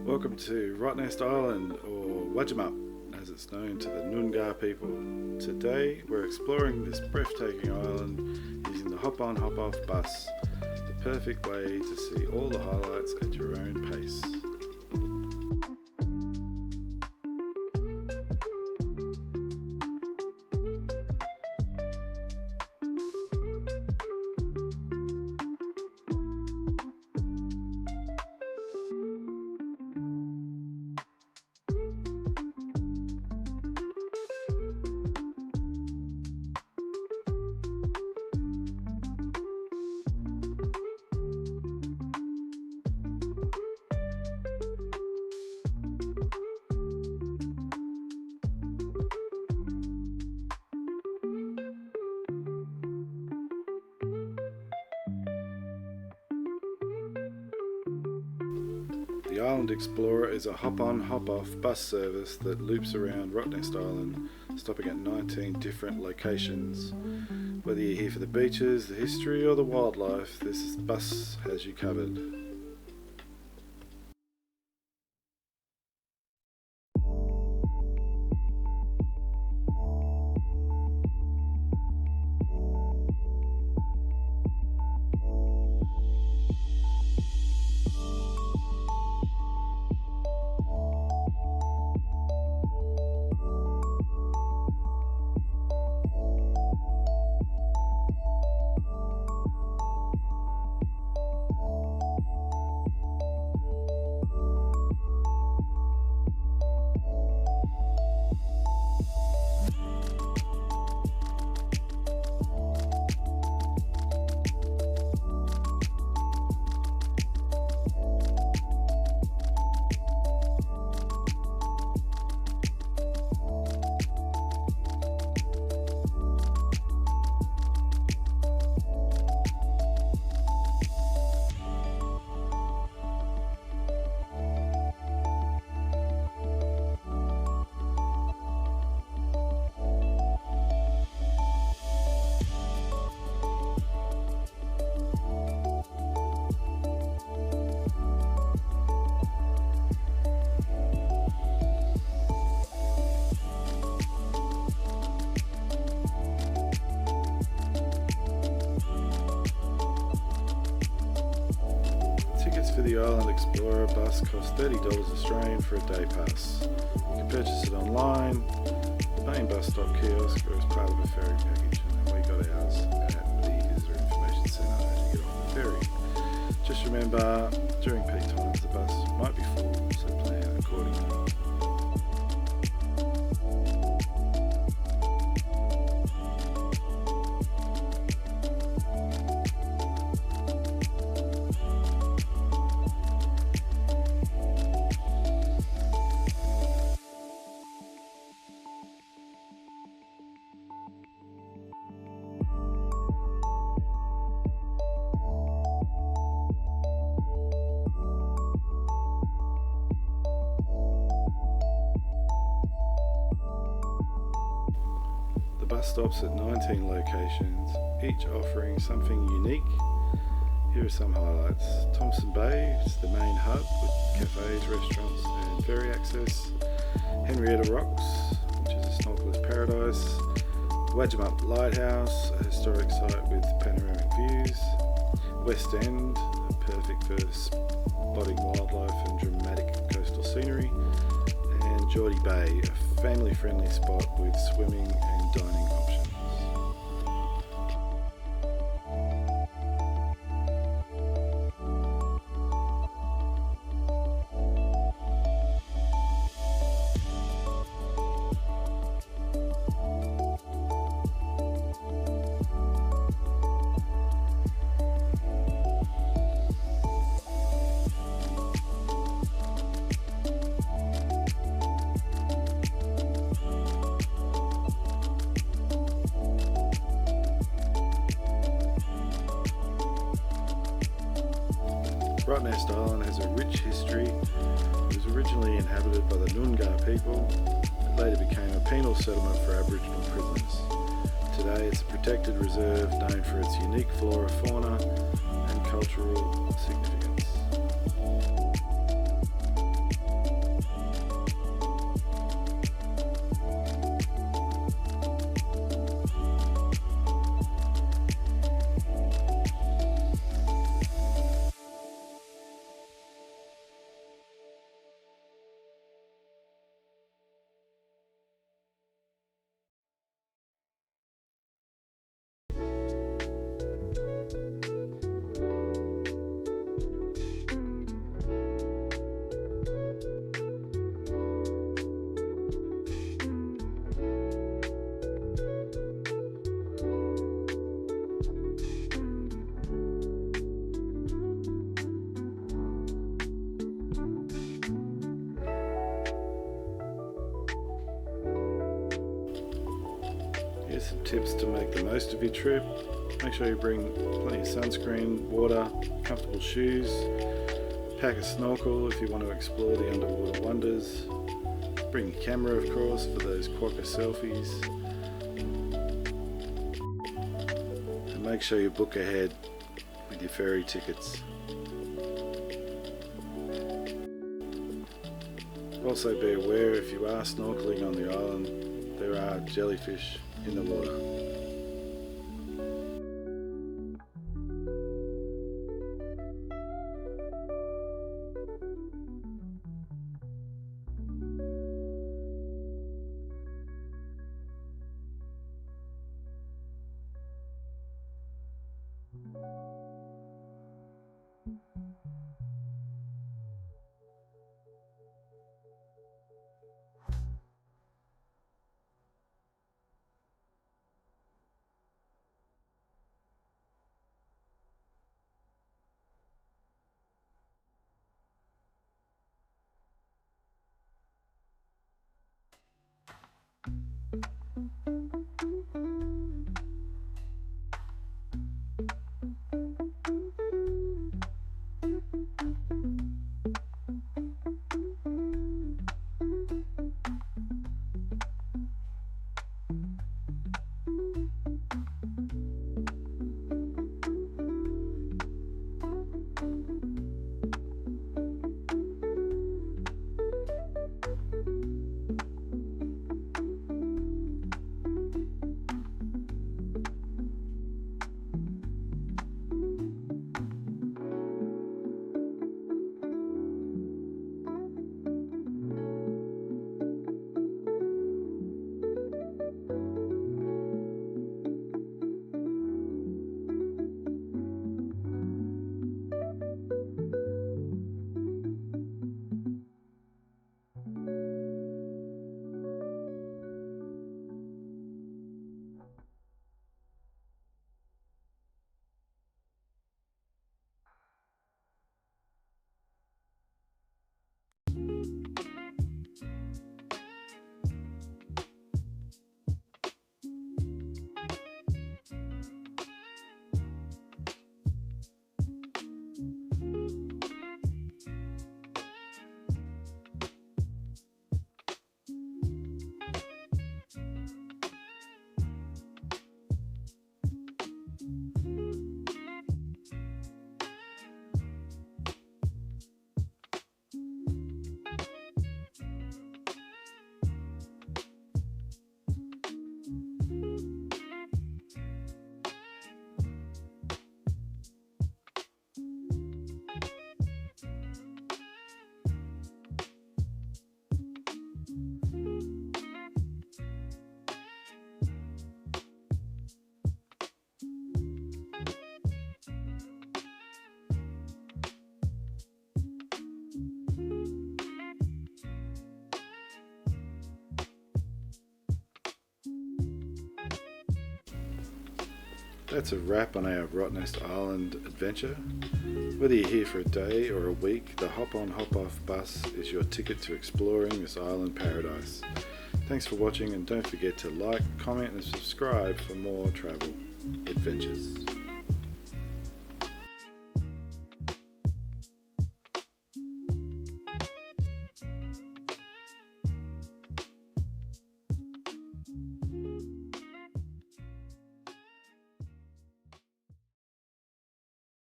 Welcome to Rottnest Island, or Wadjemup as it's known to the Noongar people. Today we're exploring this breathtaking island using the hop-on hop-off bus, the perfect way to see all the highlights at your own pace. The Island Explorer is a hop-on, hop-off bus service that loops around Rottnest Island, stopping at 19 different locations. Whether you're here for the beaches, the history or the wildlife, this bus has you covered. Tickets for the Island Explorer bus cost $30 Australian for a day pass. You can purchase it online, the main bus stop kiosk, or as part of a ferry package, and then we got ours at the Visitor Information Centre as you get off the ferry. Just remember, during peak times the bus might be full, so plan accordingly. Bus stops at 19 locations, each offering something unique. Here are some highlights. Thompson Bay is the main hub with cafes, restaurants and ferry access. Henrietta Rocks, which is a snorkeler's paradise. Wadjemup Lighthouse, a historic site with panoramic views. West End, perfect for spotting wildlife and dramatic coastal scenery. And Geordie Bay, a family-friendly spot with swimming and dining options. Rottnest Island has a rich history. It was originally inhabited by the Noongar people. It later became a penal settlement for Aboriginal prisoners. Today it's a protected reserve known for its unique flora, fauna and cultural significance. Here's some tips to make the most of your trip. Make sure you bring plenty of sunscreen, water, comfortable shoes, pack a snorkel if you want to explore the underwater wonders, bring your camera of course for those Quokkas selfies, and make sure you book ahead with your ferry tickets. Also be aware if you are snorkeling on the island, there are jellyfish in the water. That's a wrap on our Rottnest Island adventure. Whether you're here for a day or a week, the hop on hop off bus is your ticket to exploring this island paradise. Thanks for watching, and don't forget to like, comment and subscribe for more travel adventures.